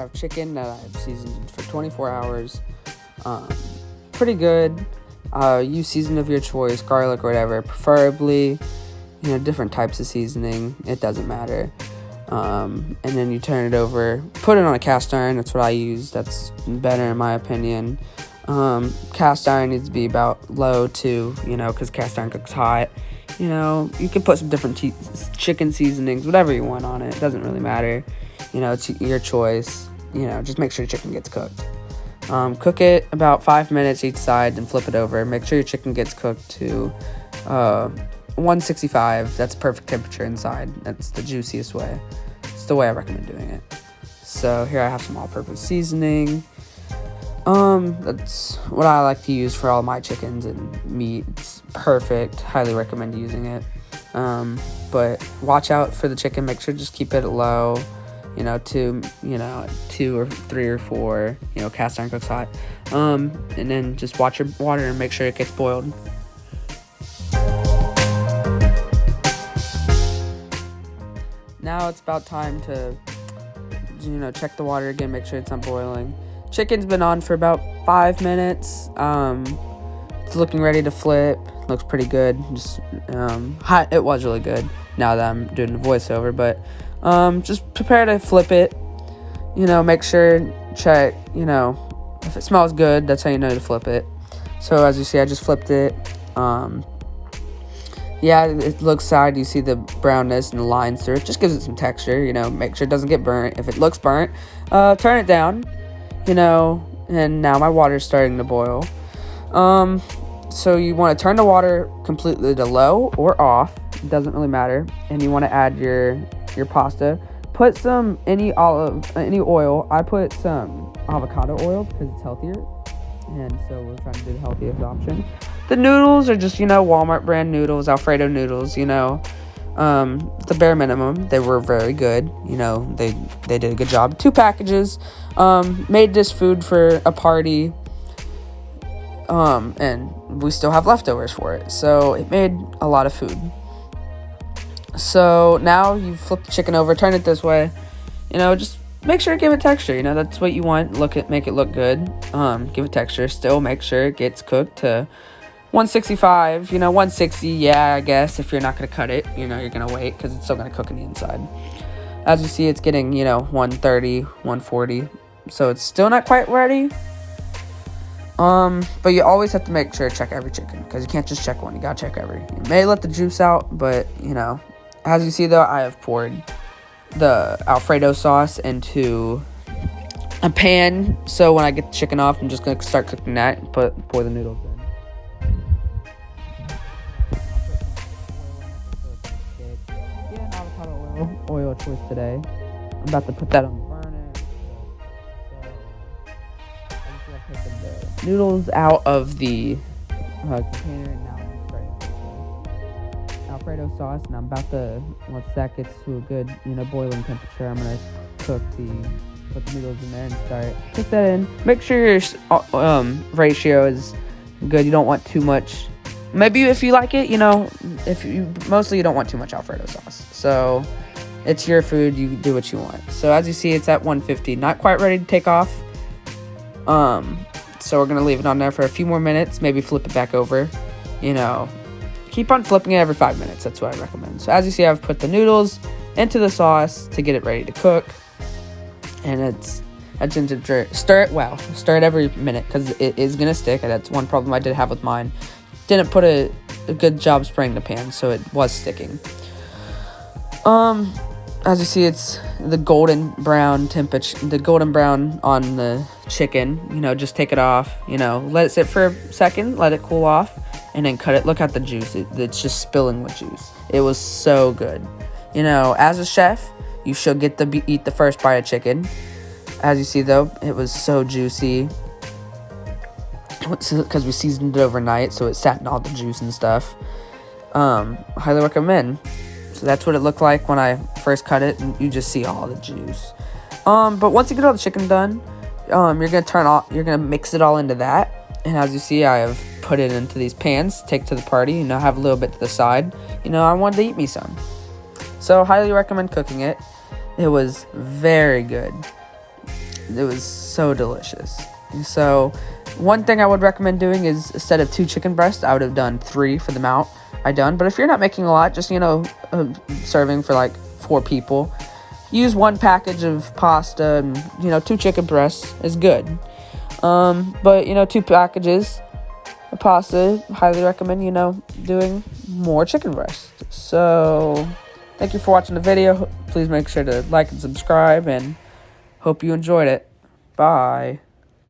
have chicken that I've seasoned for 24 hours. Pretty good. Use season of your choice, garlic or whatever, preferably, different types of seasoning. It doesn't matter. And then you turn it over, put it on a cast iron. That's what I use. That's better in my opinion. Cast iron needs to be about low too, because cast iron cooks hot. You can put some different chicken seasonings, whatever you want on it. It doesn't really matter. It's your choice. Just make sure your chicken gets cooked. Cook it about 5 minutes each side, then flip it over. Make sure your chicken gets cooked to 165. That's perfect temperature inside. That's the juiciest way. It's the way I recommend doing it. So here I have some all-purpose seasoning. That's what I like to use for all my chickens and meat. It's perfect. Highly recommend using it. But watch out for the chicken. Make sure to just keep it low. 2 or 3 or 4. Cast iron cooks hot. And then just watch your water and make sure it gets boiled. Now it's about time to, check the water again, make sure it's not boiling. Chicken's been on for about 5 minutes. It's looking ready to flip. Looks pretty good. Just hot. It was really good. Now that I'm doing the voiceover, but just prepare to flip it. Make sure, check. If it smells good, that's how you know to flip it. So as you see, I just flipped it. It looks side. You see the brownness and the lines through it. Just gives it some texture. Make sure it doesn't get burnt. If it looks burnt, turn it down. And now my water's starting to boil. So you want to turn the water completely to low or off. It doesn't really matter. And you want to add your pasta. Put any oil. I put some avocado oil because it's healthier. And so we're trying to do the healthiest option. The noodles are just, Walmart brand noodles, Alfredo noodles, the bare minimum. They were very good. They did a good job. 2 packages. Made this food for a party. And we still have leftovers for it. So it made a lot of food. So now you flip the chicken over, turn it this way. Just make sure to give it texture. That's what you want. Make it look good. Give it texture. Still make sure it gets cooked to 165, 160, yeah, I guess, if you're not going to cut it, you're going to wait, because it's still going to cook on the inside. As you see, it's getting, 130, 140, so it's still not quite ready. But you always have to make sure to check every chicken, because you can't just check one, you got to check every. You may let the juice out, but, as you see, though, I have poured the Alfredo sauce into a pan, so when I get the chicken off, I'm just going to start cooking that and pour the noodles in. Oil choice today. I'm about to put that on the burner. So I'm just gonna take the noodles out of the container, and now I'm starting to put the Alfredo sauce. And I'm about to, once that gets to a good, boiling temperature, I'm gonna put the noodles in there and put that in. Make sure your ratio is good. You don't want too much. Maybe if you like it, mostly you don't want too much Alfredo sauce. So it's your food, you do what you want. So as you see, it's at 150, not quite ready to take off. So we're gonna leave it on there for a few more minutes, maybe flip it back over. Keep on flipping it every 5 minutes. That's what I recommend. So as you see, I've put the noodles into the sauce to get it ready to cook. And it's at ginger. Stir it every minute, because it is gonna stick. And that's one problem I did have with mine. Didn't put a good job spraying the pan, so it was sticking. As you see, it's the golden brown temperature, the golden brown on the chicken. Just take it off, let it sit for a second, let it cool off, and then cut it. Look at the juice. It's just spilling with juice. It was so good. As a chef, you should eat the first bite of chicken. As you see, though, it was so juicy. Because we seasoned it overnight, so it sat in all the juice and stuff. Highly recommend. So that's what it looked like when I first cut it, and you just see all the juice. But once you get all the chicken done, you're gonna mix it all into that. And as you see, I have put it into these pans, take to the party, have a little bit to the side. I wanted to eat me some. So highly recommend cooking it. It was very good. It was so delicious. So one thing I would recommend doing is, instead of 2 chicken breasts, I would have done 3 for the amount I done. But if you're not making a lot, just, serving for like 4 people, use 1 package of pasta, and 2 chicken breasts is good. But 2 packages of pasta, highly recommend, doing more chicken breasts. So thank you for watching the video. Please make sure to like and subscribe, and hope you enjoyed it. Bye.